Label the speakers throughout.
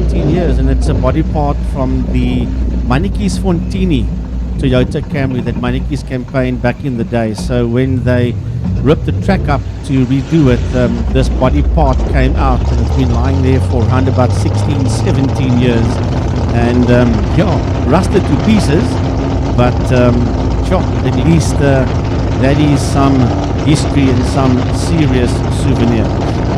Speaker 1: 17 years, and it's a body part from the Manikis Fontini Toyota Camry that Manikis campaigned back in the day. So when they ripped the track up to redo it, this body part came out, and it's been lying there for around about 16, 17 years, and rusted to pieces, but at least that is some history and some serious souvenir.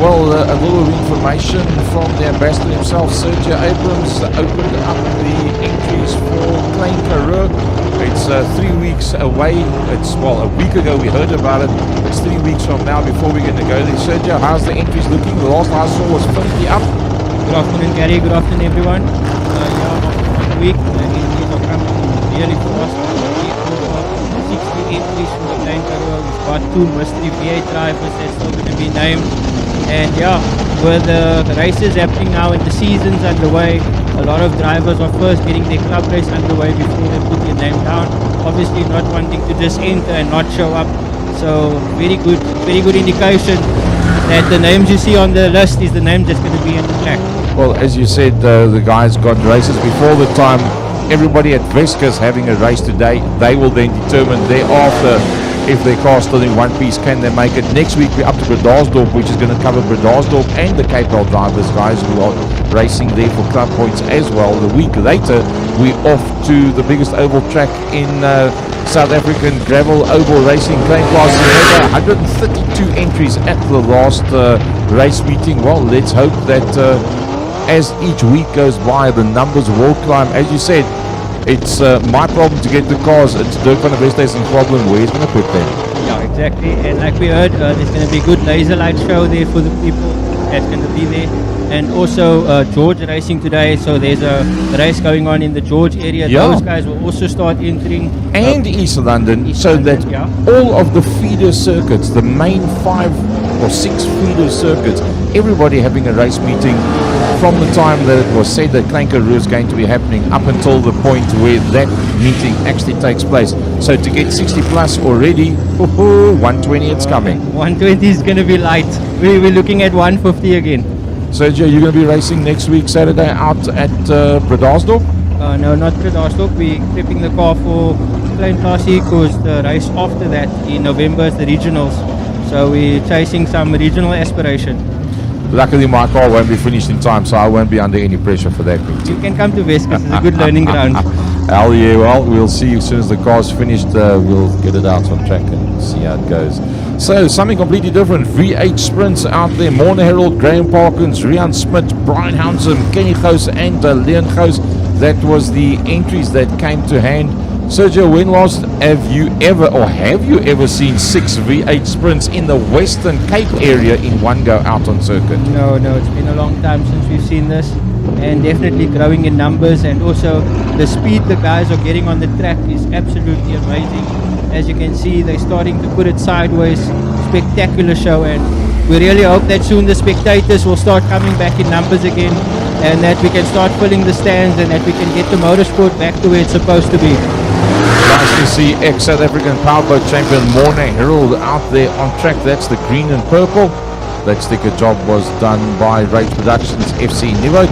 Speaker 2: Well, a little information from the ambassador himself. Sergio Abrams opened up the entries for Klein Karoo. It's 3 weeks away. It's, well, a week ago we heard about it. It's 3 weeks from now before we're going to go there. Sergio, how's the entries looking? The last I saw was 50 up.
Speaker 3: Good afternoon, Gary. Good afternoon, everyone. After 1 week, the entries are coming really fast. 60 entries from the Klein Karoo. We've got 2 mystery V8 drivers that's still going to be named. And with the races happening now and the season's underway, a lot of drivers are first getting their club race underway before they put their name down. Obviously not wanting to just enter and not show up. So very good indication that the names you see on the list is the names that's going to be at the track.
Speaker 2: Well, as you said, the guys got races before the time. Everybody at Weskus having a race today. They will then determine thereafter if their car's still in one piece, can they make it. Next week we're up to Bredasdorp, which is going to cover Bredasdorp and the Cape Town drivers, guys who are racing there for club points as well. The week later we're off to the biggest oval track in South African gravel oval racing, Klein Class. 132 entries at the last race meeting. Well, let's hope that as each week goes by, the numbers will climb. As you said, it's my problem to get the cars. It's Dirk van der Westhuizen's problem where he's going to put them.
Speaker 3: Yeah, exactly. And like we heard, there's going to be a good laser light show there for the people that's going to be there. And also George racing today, so there's a race going on in the George area.
Speaker 2: Yeah.
Speaker 3: Those guys will also start entering.
Speaker 2: And East London,
Speaker 3: East
Speaker 2: so
Speaker 3: London,
Speaker 2: that
Speaker 3: yeah.
Speaker 2: all of the feeder circuits, the main 5 or 6 feeder circuits, everybody having a race meeting from the time that it was said that Klein Karoo is going to be happening up until the point where that meeting actually takes place. So to get 60 plus already, 120 it's coming.
Speaker 3: 120 is going to be light. We're looking at 150 again.
Speaker 2: Sergio, you're going to be racing next week, Saturday, out at Bredasdorp?
Speaker 3: No, not Bredasdorp. We're prepping the car for Klein Classic because the race after that in November is the regionals. So we're chasing some regional aspiration.
Speaker 2: Luckily my car won't be finished in time, so I won't be under any pressure for that meeting.
Speaker 3: You can come to Weskus. It's a good learning ground.
Speaker 2: Hell yeah, well, we'll see as soon as the car's finished. We'll get it out on track and see how it goes. So, something completely different. V8 sprints out there. Morne Herald, Graham Parkins, Riaan Smit, Brian Hounsem, Kenny Goos and Leon Goos. That was the entries that came to hand. Sergio, when last have you ever seen 6 V8 sprints in the Western Cape area in one go out on circuit?
Speaker 3: No, it's been a long time since we've seen this, and definitely growing in numbers, and also the speed the guys are getting on the track is absolutely amazing. As you can see, they're starting to put it sideways. Spectacular show, and we really hope that soon the spectators will start coming back in numbers again, and that we can start filling the stands, and that we can get the motorsport back to where it's supposed to be.
Speaker 2: Nice to see ex-South African powerboat champion Morne Herald out there on track. That's the green and purple. That sticker job was done by Rage Productions FC Nieuwoud.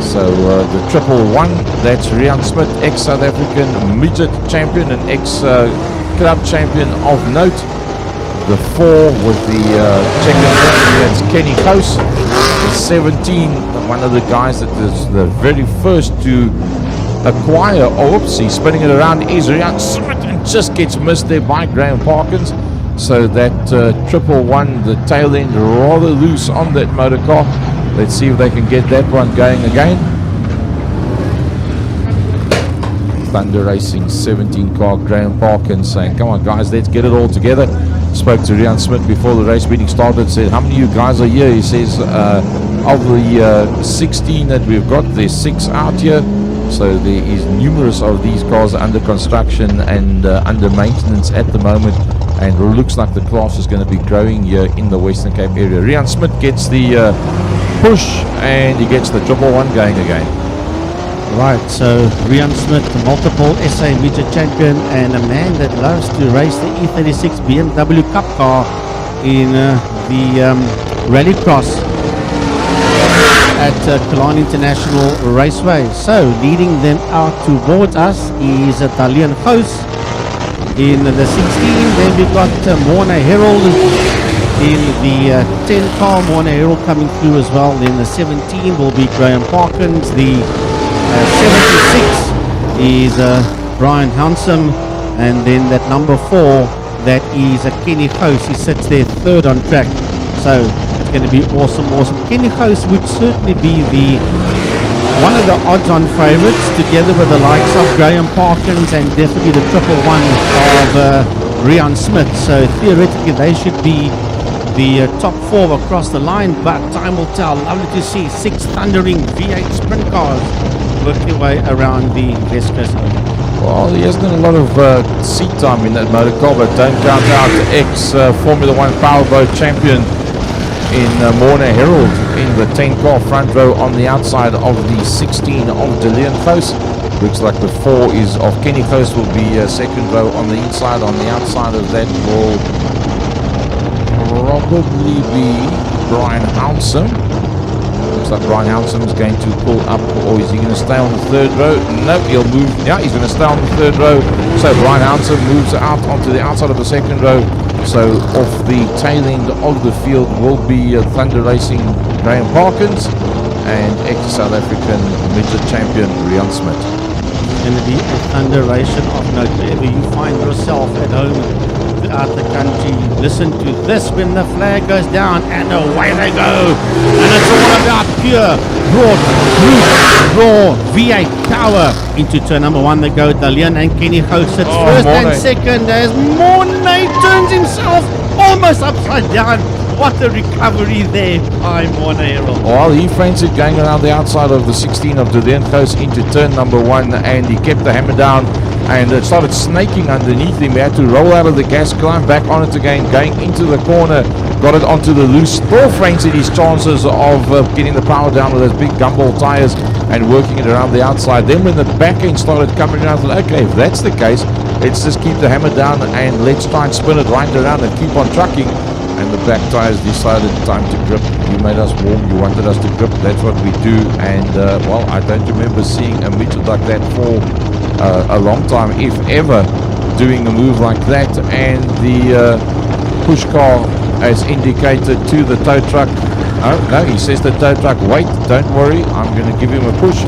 Speaker 2: So the 111, that's Riaan Smit, ex-South African midget champion and ex-club champion of note. The 4 with the Czech, that's Kenny Goos. The 17, one of the guys that is the very first to acquire, he's spinning it around, is Riaan Smit, and just gets missed there by Graham Parkins. So that 111, the tail end rather loose on that motor car. Let's see if they can get that one going again. Thunder Racing 17 car, Graham Parkins saying, come on guys, let's get it all together. Spoke to Riaan Smit before the race meeting started, said, how many of you guys are here? He says, of the 16 that we've got, there's 6 out here. So there is numerous of these cars under construction and under maintenance at the moment, and it looks like the class is going to be growing here in the Western Cape area. Riaan Smit gets the push, and he gets the 111 going again.
Speaker 1: Right, so Riaan Smit, the multiple SA midget champion, and a man that loves to race the E36 BMW Cup car in the Rallycross. at Killarney International Raceway. So leading them out towards us is Dalian Gous in the 16. Then we've got Morna Herald in the 10 car. Morna Herald coming through as well. Then the 17 will be Graham Parkins. The 76 is Brian Hansom, and then that number 4, that is Kenny Gous. He sits there third on track. So it's going to be awesome. Kenny Gous would certainly be one of the odds-on favourites, together with the likes of Graham Parkins and definitely the 111 of Riaan Smit. So theoretically they should be the top 4 across the line, but time will tell. Lovely to see 6 thundering V8 sprint cars work their way around the Weskus Oval.
Speaker 2: Well, he has done a lot of seat time in that motor car, but don't count out ex-Formula 1 powerboat champion in Morna Herald in the 10 car front row on the outside of the 16 of Dalian Gous. Looks like the 4 is of Kenny Gous will be second row on the inside. On the outside of that will probably be Brian Hansom. Looks like Brian Hansom is going to pull up, or is he going to stay on the third row? No, he'll move. Yeah, he's going to stay on the third row. So Brian Hansom moves out onto the outside of the second row. So off the tail end of the field will be Thunder Racing Graham Parkins and ex-South African midget champion Riaan Smit.
Speaker 1: It's going to be a thunderation of note. Wherever you find yourself at home throughout the country, listen to this when the flag goes down and away they go. And it's all about pure, broad, brute, raw V8 power. Into turn number 1 they go. Dalian and Kenny Gous sits first and second as Mornay turns himself almost upside down. What a recovery there by Morna Herald.
Speaker 2: Well, he frames it going around the outside of the 16 of Dalian Gous into turn number 1, and he kept the hammer down and it started snaking underneath him. He had to roll out of the gas, climb back on it again, going into the corner, got it onto the loose. Still frames it his chances of getting the power down with those big gumball tires and working it around the outside. Then when the back end started coming around, I thought, okay, if that's the case, let's just keep the hammer down and let's try and spin it right around and keep on trucking. And the back tires decided time to grip. You made us warm, you wanted us to grip, that's what we do. And well, I don't remember seeing a midget like that for a long time, if ever, doing a move like that. And the push car has indicated to the tow truck. Oh no, he says the tow truck, wait, don't worry, I'm going to give him a push.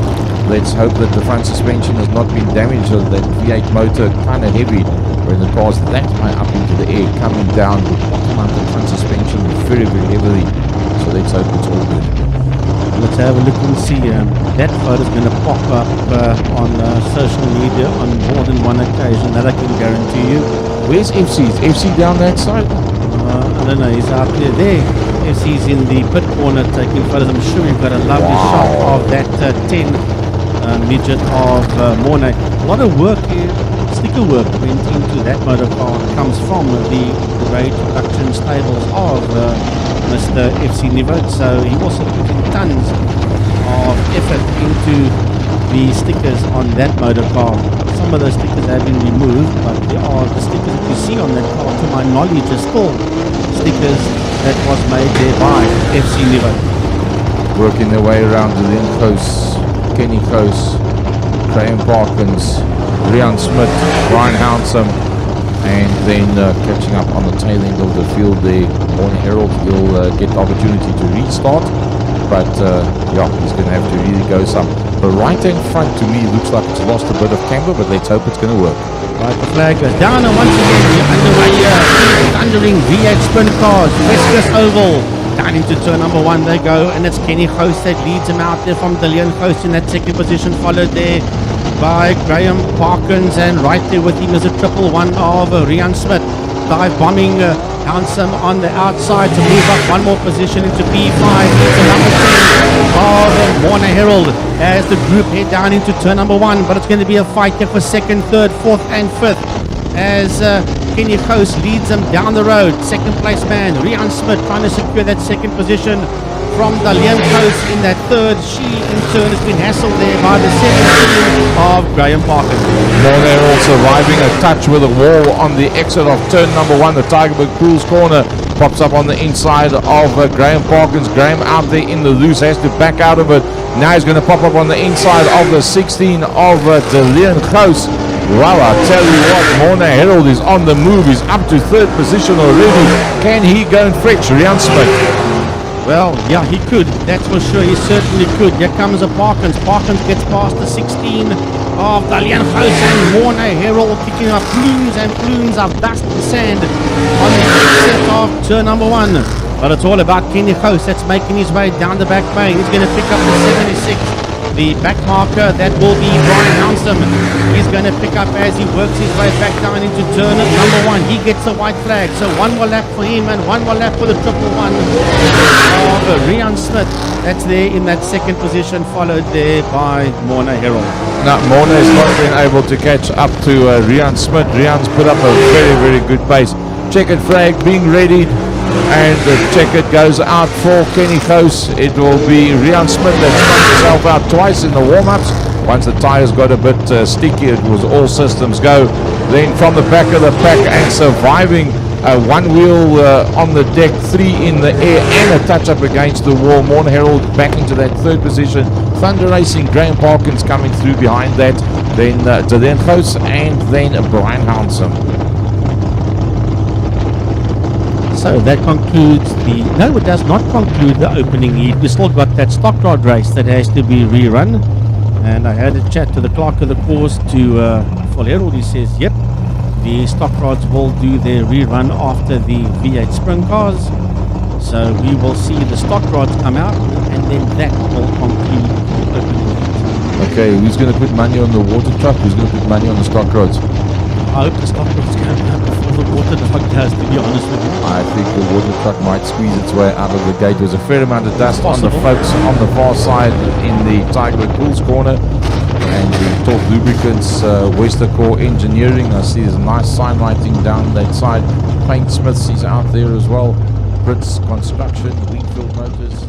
Speaker 2: Let's hope that the front suspension has not been damaged, or that V8 motor kind of heavy. When the car's that high up into the air, coming down with bottom-mounted front suspension very, very heavily. So let's hope it's all good.
Speaker 1: Let's have a look and see. That photo is going to pop up on social media on more than one occasion, that I can guarantee you.
Speaker 2: Where's FC? Is FC down that side?
Speaker 1: I don't know, he's out there. FC's in the pit corner taking photos. I'm sure we've got a lovely shot of that 10 midget of Mornay. A lot of work here. Sticker work went into that motor car. Comes from the great production stables of Mr. FC Nivot. So he also put in tons of effort into the stickers on that motor car. Some of those stickers have been removed, but there are the stickers that you see on that car, to my knowledge, are still stickers that was made there by FC Nivot.
Speaker 2: Working their way around the Dalian Gous, Kenny Gous, Graham Parkins, Riaan Smit, Brian Hansom, and then catching up on the tail end of the field there. Morna Herald will get the opportunity to restart, but yeah, he's going to have to really go some. The right hand front to me looks like it's lost a bit of camber, but let's hope it's going to work.
Speaker 1: Right, the flag goes down, and once again we're underway here. Thundering V8 sprint cars, Weskus Oval. Down into turn number 1 they go, and it's Kenny Gous that leads him out there from Dalian Gous in that second position, followed there by Graham Parkins, and right there with him is a 111 of Riaan Smit. Dive bombing Hansom on the outside to move up one more position into P5, into number 10 of Morna Herald as the group head down into turn number 1, but it's going to be a fight here for second, third, fourth and fifth as Kenny Gous leads them down the road. Second place man Riaan Smit trying to secure that second position. from Dalian Coast in that third. She in turn has been hassled there by the 17 of Graham Parkins.
Speaker 2: Morne Herald surviving a touch with a wall on the exit of turn number 1. The Tigerberg Pools corner pops up on the inside of Graham Parkins. Graham out there in the loose, has to back out of it. Now he's going to pop up on the inside of the 16 of Dalian Coast. Well, I tell you what, Morne Herald is on the move. He's up to third position already. Can he go and fetch Riaan Smit?
Speaker 1: Well, yeah, he could. That's for sure. He certainly could. Here comes a Parkins. Parkins gets past the 16 of Dalian Coast, and Morne Herald kicking up plumes and plumes of dust and sand on the exit of turn number 1. But it's all about Kenny Coast. That's making his way down the back bay. He's going to pick up the 76. The back marker, that will be Brian Hounsome. He's going to pick up as he works his way back down into turn number 1. He gets a white flag. So one more lap for him and one more lap for the 111 of Riaan Smit. That's there in that second position, followed there by Morne Herald.
Speaker 2: Now, Morne has not been able to catch up to Riaan Smit. Riaan's put up a very, very good pace. Checkered flag being readied. And the checkered goes out for Kenny Coast. It will be Riaan Smit that struck himself out twice in the warm-ups. Once the tyres got a bit sticky, it was all systems go. Then from the back of the pack and surviving one wheel on the deck, 3 in the air and a touch-up against the wall. Morne Herald back into that third position. Thunder Racing, Graham Parkins coming through behind that. Then Dalian Coast and then Brian Hounsome.
Speaker 1: So that concludes the... No, it does not conclude the opening heat. We still got that stock rod race that has to be rerun. And I had a chat to the clerk of the course to Full Herald. He says, yep, the stock rods will do their rerun after the V8 sprint cars. So we will see the stock rods come out, and then that will conclude the opening heat.
Speaker 2: Okay, who's going to put money on the water truck? Who's going to put money on the stock rods?
Speaker 1: I hope the stock rods come out before the water truck does, to be honest with you.
Speaker 2: I think the water truck might squeeze its way out of the gate. There's a fair amount of dust on the folks on the far side in the Tigerberg Pools corner. And the Torque Lubricants, Westercore Engineering. I see there's a nice sign writing down that side. Paintsmiths is out there as well. Brits Construction, Wheatfield Motors.